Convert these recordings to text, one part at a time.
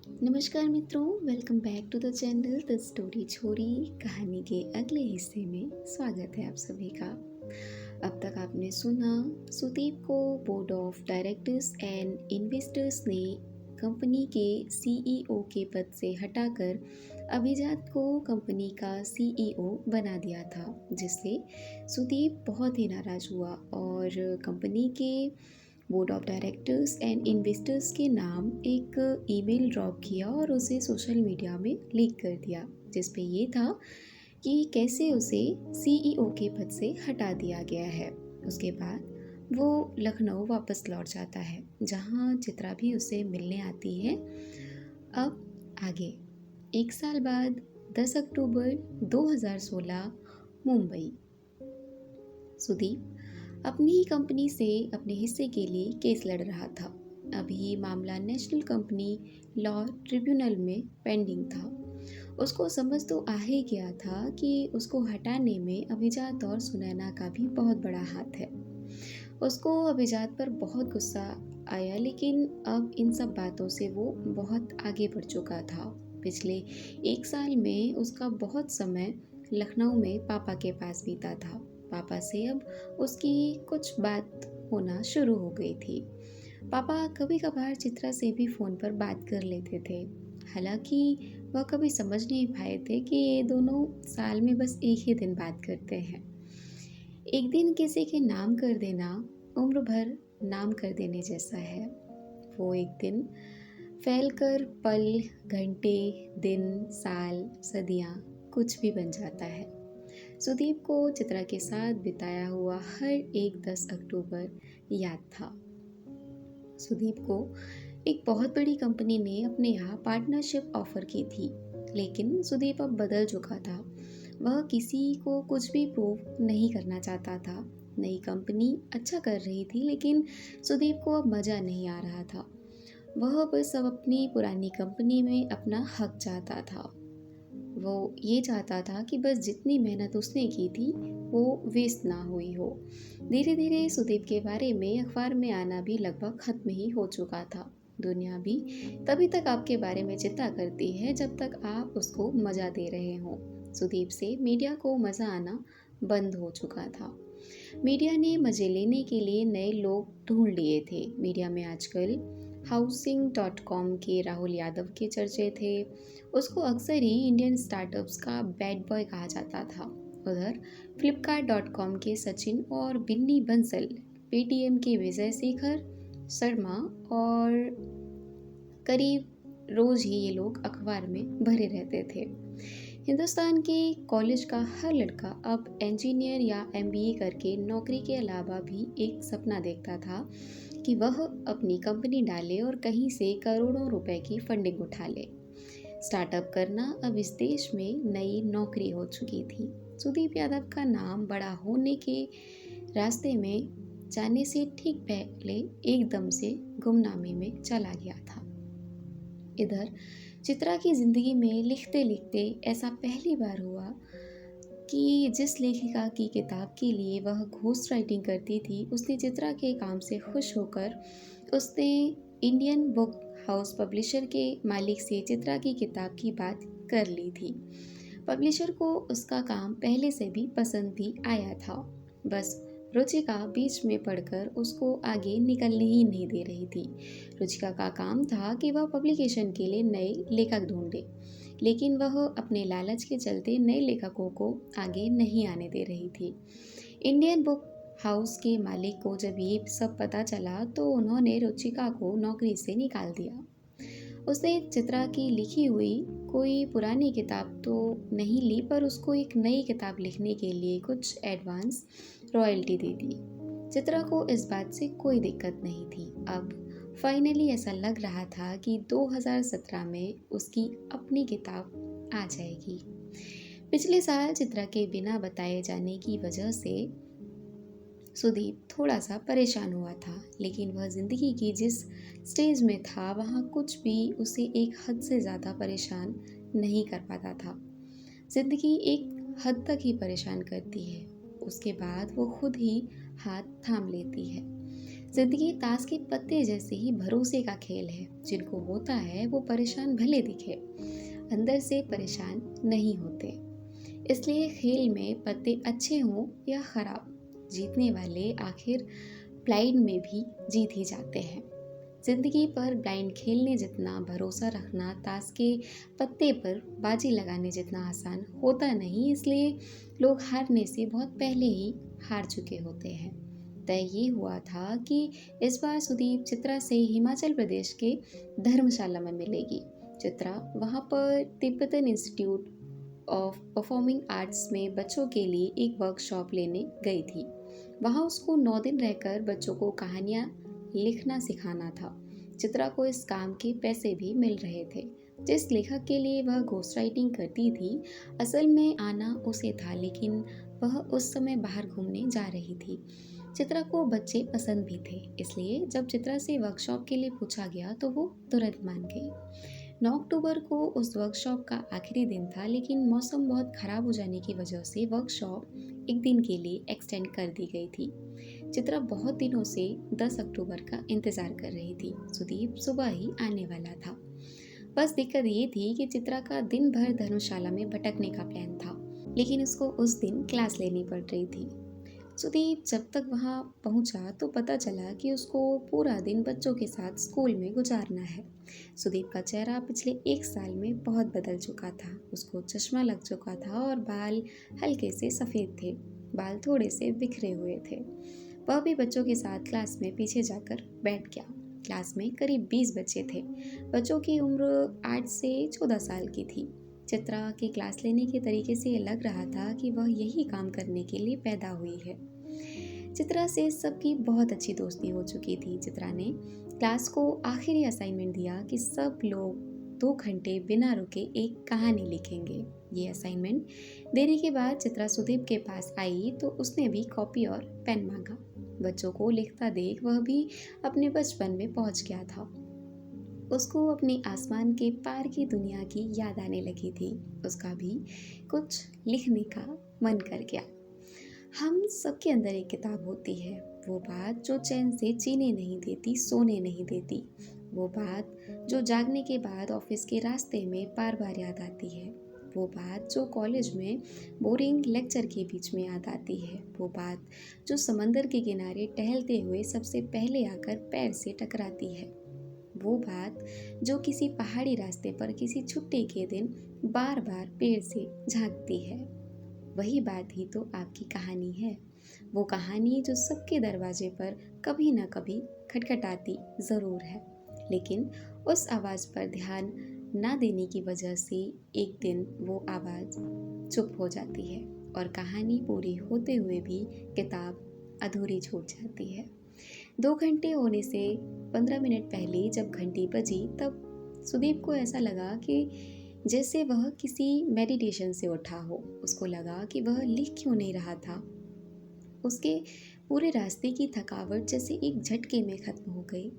नमस्कार मित्रों, welcome back to the channel the story Chhori. कहानी के अगले हिस्से में स्वागत है आप सभी का। अब तक आपने सुना सुदीप को board of directors and investors ने कंपनी के सीईओ के पद से हटाकर अभिजात को कंपनी का सीईओ बना दिया था, जिससे सुदीप बहुत ही नाराज़ हुआ और कंपनी के board of directors and investors के नाम एक ईमेल ड्रॉप किया और उसे सोशल मीडिया में लीक कर दिया, जिस पे ये था कि कैसे उसे सीईओ के पद से हटा दिया गया है। उसके बाद वो लखनऊ वापस लौट जाता है, जहाँ चित्रा भी उसे मिलने आती है। अब आगे, एक साल बाद 10 अक्टूबर 2016, मुंबई। सुदीप अपनी ही कंपनी से अपने हिस्से के लिए केस लड़ रहा था। अभी मामला नेशनल कंपनी लॉ ट्रिब्यूनल में पेंडिंग था। उसको समझ तो आ ही गया था कि उसको हटाने में अभिजात और सुनैना का भी बहुत बड़ा हाथ है। उसको अभिजात पर बहुत गुस्सा आया, लेकिन अब इन सब बातों से वो बहुत आगे बढ़ चुका था। पिछले एक साल में उसका बहुत समय लखनऊ में पापा के पास बीता था। पापा से अब उसकी कुछ बात होना शुरू हो गई थी। पापा कभी कभार चित्रा से भी फ़ोन पर बात कर लेते थे। हालांकि वह कभी समझ नहीं पाए थे कि ये दोनों साल में बस एक ही दिन बात करते हैं। एक दिन किसी के नाम कर देना उम्र भर नाम कर देने जैसा है। वो एक दिन फैल कर पल, घंटे, दिन, साल, सदियाँ कुछ भी बन जाता है। सुदीप को चित्रा के साथ बिताया हुआ हर एक 10 अक्टूबर याद था। सुदीप को एक बहुत बड़ी कंपनी ने अपने यहाँ पार्टनरशिप ऑफर की थी, लेकिन सुदीप अब बदल चुका था। वह किसी को कुछ भी प्रूव नहीं करना चाहता था। नई कंपनी अच्छा कर रही थी, लेकिन सुदीप को अब मज़ा नहीं आ रहा था। वह बस अब अपनी पुरानी कंपनी में अपना हक चाहता था। वो ये चाहता था कि बस जितनी मेहनत उसने की थी वो वेस्ट ना हुई हो। धीरे धीरे सुदीप के बारे में अखबार में आना भी लगभग खत्म ही हो चुका था। दुनिया भी तभी तक आपके बारे में चिंता करती है जब तक आप उसको मज़ा दे रहे हो। सुदीप से मीडिया को मज़ा आना बंद हो चुका था। मीडिया ने मज़े लेने के लिए नए लोग ढूंढ लिए थे। मीडिया में आजकल हाउसिंग.com के राहुल यादव के चर्चे थे। उसको अक्सर ही इंडियन स्टार्टअप्स का बैड बॉय कहा जाता था। उधर फ्लिपकार्ट.com के सचिन और बिन्नी बंसल, पेटीएम के विजय शेखर शर्मा और करीब रोज ही ये लोग अखबार में भरे रहते थे। हिंदुस्तान के कॉलेज का हर लड़का अब इंजीनियर या एमबीए करके नौकरी के अलावा भी एक सपना देखता था कि वह अपनी कंपनी डाले और कहीं से करोड़ों रुपए की फंडिंग उठा ले। स्टार्टअप करना अब इस देश में नई नौकरी हो चुकी थी। सुदीप यादव का नाम बड़ा होने के रास्ते में जाने से ठीक पहले एकदम से गुमनामी में चला गया था। इधर चित्रा की ज़िंदगी में लिखते लिखते ऐसा पहली बार हुआ कि जिस लेखिका की किताब के लिए वह घोस्ट राइटिंग करती थी, उसने चित्रा के काम से खुश होकर उसने इंडियन बुक हाउस पब्लिशर के मालिक से चित्रा की किताब की बात कर ली थी। पब्लिशर को उसका काम पहले से भी पसंद ही आया था। बस रुचिका बीच में पढ़कर उसको आगे निकलने ही नहीं दे रही थी। रुचिका का काम था कि वह पब्लिकेशन के लिए नए लेखक ढूंढे, लेकिन वह अपने लालच के चलते नए लेखकों को आगे नहीं आने दे रही थी। इंडियन बुक हाउस के मालिक को जब ये सब पता चला तो उन्होंने रुचिका को नौकरी से निकाल दिया। उसने चित्रा की लिखी हुई कोई पुरानी किताब तो नहीं ली, पर उसको एक नई किताब लिखने के लिए कुछ एडवांस रॉयल्टी दे दी। चित्रा को इस बात से कोई दिक्कत नहीं थी। अब फाइनली ऐसा लग रहा था कि 2017 में उसकी अपनी किताब आ जाएगी। पिछले साल चित्रा के बिना बताए जाने की वजह से सुदीप थोड़ा सा परेशान हुआ था, लेकिन वह ज़िंदगी की जिस स्टेज में था वहाँ कुछ भी उसे एक हद से ज़्यादा परेशान नहीं कर पाता था। ज़िंदगी एक हद तक ही परेशान करती है, उसके बाद वो खुद ही हाथ थाम लेती है। जिंदगी ताश के पत्ते जैसे ही भरोसे का खेल है। जिनको होता है वो परेशान भले दिखे, अंदर से परेशान नहीं होते। इसलिए खेल में पत्ते अच्छे हों या खराब, जीतने वाले आखिर ब्लाइंड में भी जीत ही जाते हैं। जिंदगी पर ब्लाइंड खेलने जितना भरोसा रखना ताश के पत्ते पर बाजी लगाने जितना आसान होता नहीं। इसलिए लोग हारने से बहुत पहले ही हार चुके होते हैं। तय ये हुआ था कि इस बार सुदीप चित्रा से हिमाचल प्रदेश के धर्मशाला में मिलेगी। चित्रा वहाँ पर Tibetan institute of performing arts में बच्चों के लिए एक वर्कशॉप लेने गई थी। वहाँ उसको 9 दिन रहकर बच्चों को कहानियाँ लिखना सिखाना था। चित्रा को इस काम के पैसे भी मिल रहे थे। जिस लेखक के लिए वह घोस्ट राइटिंग करती थी, असल में आना उसे था, लेकिन वह उस समय बाहर घूमने जा रही थी। चित्रा को बच्चे पसंद भी थे, इसलिए जब चित्रा से वर्कशॉप के लिए पूछा गया तो वो तुरंत मान गई। 9 अक्टूबर को उस वर्कशॉप का आखिरी दिन था, लेकिन मौसम बहुत ख़राब हो जाने की वजह से वर्कशॉप एक दिन के लिए एक्सटेंड कर दी गई थी। चित्रा बहुत दिनों से 10 अक्टूबर का इंतज़ार कर रही थी। सुदीप सुबह ही आने वाला था। बस दिक्कत ये थी कि चित्रा का दिन भर धर्मशाला में भटकने का प्लान था, लेकिन उसको उस दिन क्लास लेनी पड़ रही थी। सुदीप जब तक वहाँ पहुँचा तो पता चला कि उसको पूरा दिन बच्चों के साथ स्कूल में गुजारना है। सुदीप का चेहरा पिछले 1 साल में बहुत बदल चुका था। उसको चश्मा लग चुका था और बाल हल्के से सफ़ेद थे, बाल थोड़े से बिखरे हुए थे। वह भी बच्चों के साथ क्लास में पीछे जाकर बैठ गया। क्लास में करीब 20 बच्चे थे। बच्चों की उम्र 8 से 14 साल की थी। चित्रा के क्लास लेने के तरीके से लग रहा था कि वह यही काम करने के लिए पैदा हुई है। चित्रा से सबकी बहुत अच्छी दोस्ती हो चुकी थी। चित्रा ने क्लास को आखिरी असाइनमेंट दिया कि सब लोग 2 घंटे बिना रुके एक कहानी लिखेंगे। ये असाइनमेंट देने के बाद चित्रा सुदीप के पास आई तो उसने भी कॉपी और पेन मांगा। बच्चों को लिखता देख वह भी अपने बचपन में पहुंच गया था। उसको अपनी आसमान के पार की दुनिया की याद आने लगी थी। उसका भी कुछ लिखने का मन कर गया। हम सबके अंदर एक किताब होती है, वो बात जो चैन से जीने नहीं देती, सोने नहीं देती। वो बात जो जागने के बाद ऑफिस के रास्ते में बार बार याद आती है। वो बात जो कॉलेज में बोरिंग लेक्चर के बीच में याद आती है। वो बात जो समंदर के किनारे टहलते हुए सबसे पहले आकर पैर से टकराती है। वो बात जो किसी पहाड़ी रास्ते पर किसी छुट्टी के दिन बार बार पेड़ से झांकती है। वही बात ही तो आपकी कहानी है। वो कहानी जो सबके दरवाजे पर कभी ना कभी खटखटाती ज़रूर है, लेकिन उस आवाज़ पर ध्यान ना देने की वजह से एक दिन वो आवाज़ चुप हो जाती है और कहानी पूरी होते हुए भी किताब अधूरी छूट जाती है। 2 घंटे होने से 15 मिनट पहले जब घंटी बजी तब सुदीप को ऐसा लगा कि जैसे वह किसी मेडिटेशन से उठा हो। उसको लगा कि वह लिख क्यों नहीं रहा था। उसके पूरे रास्ते की थकावट जैसे एक झटके में ख़त्म हो गई।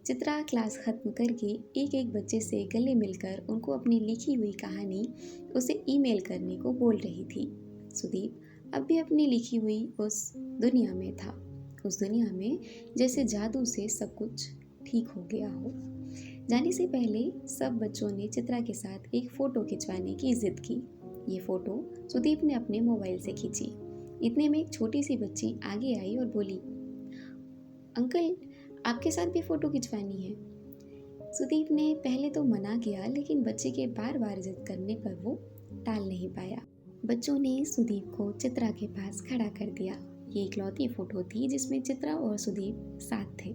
चित्रा क्लास ख़त्म करके एक एक बच्चे से गले मिलकर उनको अपनी लिखी हुई कहानी उसे ईमेल करने को बोल रही थी। सुदीप अब भी अपनी लिखी हुई उस दुनिया में था। उस दुनिया में जैसे जादू से सब कुछ ठीक हो गया हो। जाने से पहले सब बच्चों ने चित्रा के साथ एक फ़ोटो खिंचवाने की ज़िद की। ये फ़ोटो सुदीप ने अपने मोबाइल से खींची। इतने में एक छोटी सी बच्ची आगे आई और बोली, अंकल आपके साथ भी फ़ोटो खिंचवानी है। सुदीप ने पहले तो मना किया, लेकिन बच्चे के बार बार जिद करने पर वो टाल नहीं पाया। बच्चों ने सुदीप को चित्रा के पास खड़ा कर दिया। ये इकलौती फ़ोटो थी जिसमें चित्रा और सुदीप साथ थे।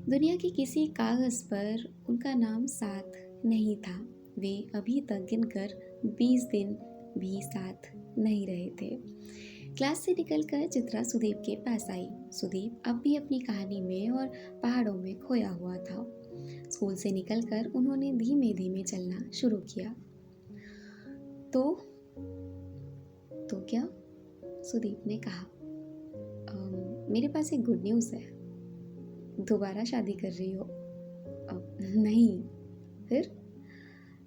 दुनिया के किसी कागज़ पर उनका नाम साथ नहीं था। वे अभी तक गिनकर 20 दिन भी साथ नहीं रहे थे। क्लास से निकलकर चित्रा सुदीप के पास आई। सुदीप अब भी अपनी कहानी में और पहाड़ों में खोया हुआ था। स्कूल से निकलकर उन्होंने धीमे धीमे चलना शुरू किया। तो क्या? सुदीप ने कहा, मेरे पास एक गुड न्यूज़ है। दोबारा शादी कर रही हो? नहीं। फिर?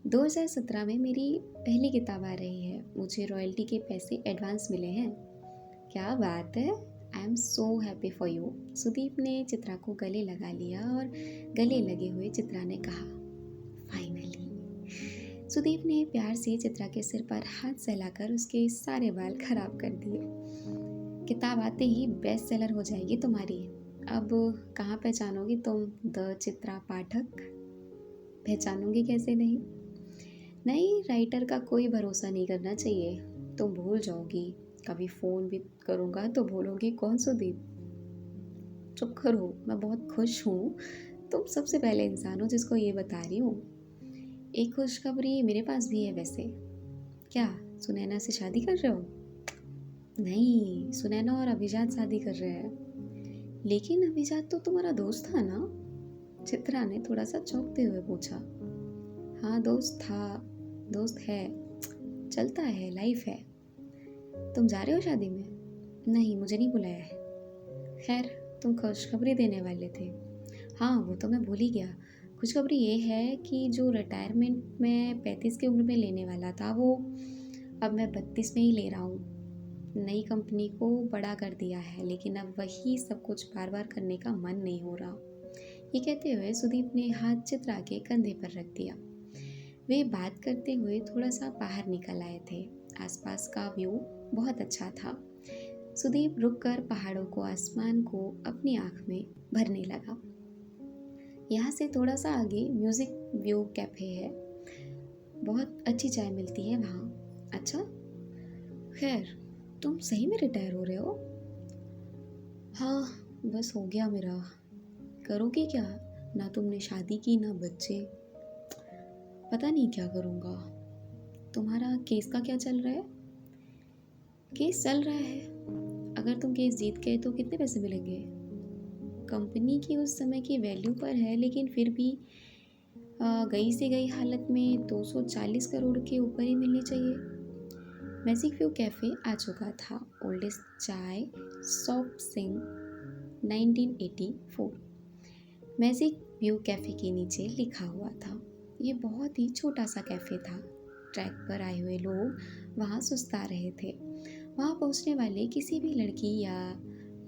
2017 में मेरी पहली किताब आ रही है। मुझे रॉयल्टी के पैसे एडवांस मिले हैं। क्या बात है, I am so happy for you. Sudeep ने चित्रा को गले लगा लिया और गले लगे हुए चित्रा ने कहा, फाइनली। सुदीप ने प्यार से चित्रा के सिर पर हाथ सहलाकर उसके सारे बाल खराब कर दिए। किताब आते ही बेस्ट सेलर हो जाएगी तुम्हारी। अब कहाँ पहचानोगी तुम द चित्रा पाठक? पहचानूंगी कैसे नहीं? नहीं, राइटर का कोई भरोसा नहीं करना चाहिए। तुम भूल जाओगी। कभी फ़ोन भी करूँगा तो बोलोगी, कौन सुदीप? चुप करो, मैं बहुत खुश हूँ। तुम सबसे पहले इंसान हो जिसको ये बता रही हूँ। एक खुशखबरी मेरे पास भी है वैसे। क्या सुनैना से शादी कर रहे हो? नहीं, सुनैना और अभिजात शादी कर रहे हैं। लेकिन अभिजात तो तुम्हारा दोस्त था ना? चित्रा ने थोड़ा सा चौंकते हुए पूछा। हाँ, दोस्त था, दोस्त है, चलता है, लाइफ है। तुम जा रहे हो शादी में? नहीं, मुझे नहीं बुलाया है। खैर, तुम खुशखबरी देने वाले थे। हाँ, वो तो मैं भूल ही गया। खुशखबरी ये है कि जो रिटायरमेंट में 35 की उम्र में लेने वाला था, वो अब मैं 32 में ही ले रहा हूँ। नई कंपनी को बड़ा कर दिया है, लेकिन अब वही सब कुछ बार बार करने का मन नहीं हो रहा। ये कहते हुए सुदीप ने हाथ चित्रा के कंधे पर रख दिया। वे बात करते हुए थोड़ा सा बाहर निकल आए थे। आसपास का व्यू बहुत अच्छा था। सुदीप रुककर पहाड़ों को, आसमान को अपनी आँख में भरने लगा। यहाँ से थोड़ा सा आगे म्यूज़िक व्यू कैफ़े है। बहुत अच्छी चाय मिलती है वहाँ। अच्छा, खैर, तुम सही में रिटायर हो रहे हो? हाँ, बस हो गया मेरा। करोगे क्या? ना तुमने शादी की, ना बच्चे। पता नहीं क्या करूँगा। तुम्हारा केस का क्या चल रहा है? केस चल रहा है। अगर तुम केस जीत गए तो कितने पैसे मिलेंगे? कंपनी की उस समय की वैल्यू पर है, लेकिन फिर भी गई से गई हालत में 240 करोड़ के ऊपर ही मिलनी चाहिए। मैजिक व्यू कैफ़े आ चुका था। ओल्डेस्ट चाय shop Singh 1984। Magic view cafe के नीचे लिखा हुआ था। ये बहुत ही छोटा सा कैफ़े था। ट्रैक पर आए हुए लोग वहाँ सुस्ता रहे थे। वहाँ पहुँचने वाले किसी भी लड़की या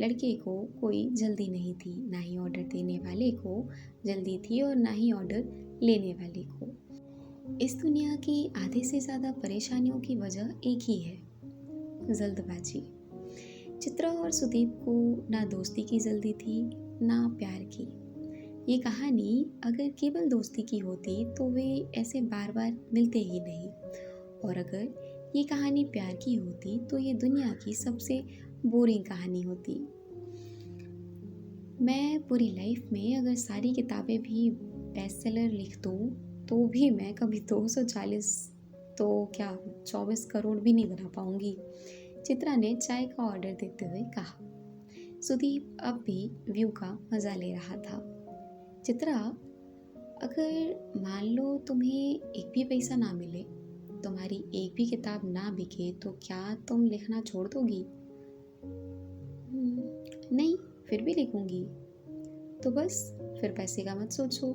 लड़के को कोई जल्दी नहीं थी। ना ही ऑर्डर देने वाले को जल्दी थी और ना ही ऑर्डर लेने वाले को। इस दुनिया की आधे से ज़्यादा परेशानियों की वजह एक ही है, जल्दबाजी। चित्रा और सुदीप को ना दोस्ती की जल्दी थी, ना प्यार की। ये कहानी अगर केवल दोस्ती की होती तो वे ऐसे बार बार मिलते ही नहीं, और अगर ये कहानी प्यार की होती तो ये दुनिया की सबसे बोरिंग कहानी होती। मैं पूरी लाइफ में अगर सारी किताबें भी बेस्ट सेलर लिख दूँ तो भी मैं कभी 240 तो क्या 24 करोड़ भी नहीं बना पाऊंगी। चित्रा ने चाय का ऑर्डर देते हुए कहा। सुदीप अब भी व्यू का मज़ा ले रहा था। चित्रा, अगर मान लो तुम्हें एक भी पैसा ना मिले, तुम्हारी एक भी किताब ना बिके, तो क्या तुम लिखना छोड़ दोगी? नहीं, फिर भी लिखूंगी। तो बस फिर पैसे का मत सोचो।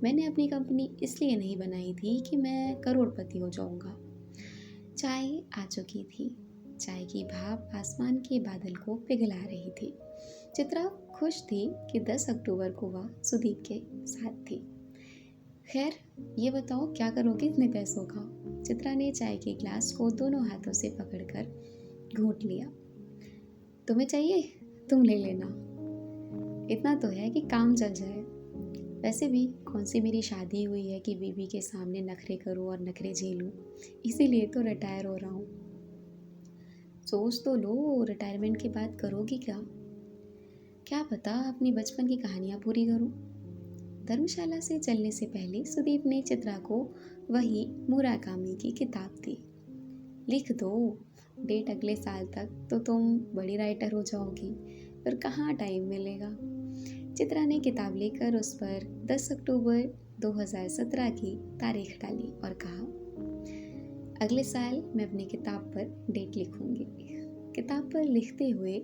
मैंने अपनी कंपनी इसलिए नहीं बनाई थी कि मैं करोड़पति हो जाऊंगा। चाय आ चुकी थी। चाय की भाप आसमान के बादल को पिघला रही थी। चित्रा खुश थी कि 10 अक्टूबर को वह सुदीप के साथ थी। खैर, ये बताओ क्या करोगे इतने पैसों का? चित्रा ने चाय के ग्लास को दोनों हाथों से पकड़कर घूंट लिया। तुम्हें चाहिए? तुम ले लेना। इतना तो है कि काम चल जाए। वैसे भी कौन सी मेरी शादी हुई है कि बीवी के सामने नखरे करूं और नखरे झेलूं। इसीलिए तो रिटायर हो रहा हूं। सोच तो लो, रिटायरमेंट के बाद करोगी क्या? क्या पता अपनी बचपन की कहानियां पूरी करूं। धर्मशाला से चलने से पहले सुदीप ने चित्रा को वही मुराकामी की किताब दी। लिख दो, डेट अगले साल तक तो तुम बड़ी राइटर हो जाओगी। पर कहाँ टाइम मिलेगा। चित्रा ने किताब लेकर उस पर 10 अक्टूबर 2017 की तारीख डाली और कहा, अगले साल मैं अपनी किताब पर डेट लिखूंगी। किताब पर लिखते हुए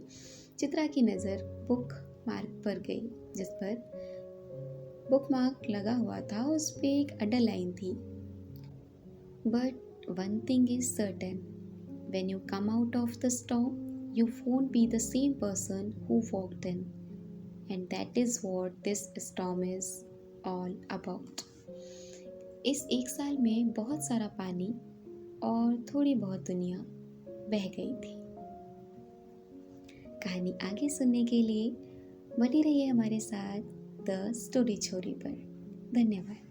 चित्रा की नज़र बुक मार्क पर गई, जिस पर बुक मार्क लगा हुआ था। उस पर एक अंडरलाइन थी, but one thing is certain, when you come out of the storm you won't be the same person who walked in. And that is what this storm is all about. इस एक साल में बहुत सारा पानी और थोड़ी बहुत दुनिया बह गई थी। कहानी आगे सुनने के लिए बने रहिए हमारे साथ द स्टोरी छोरी पर। धन्यवाद।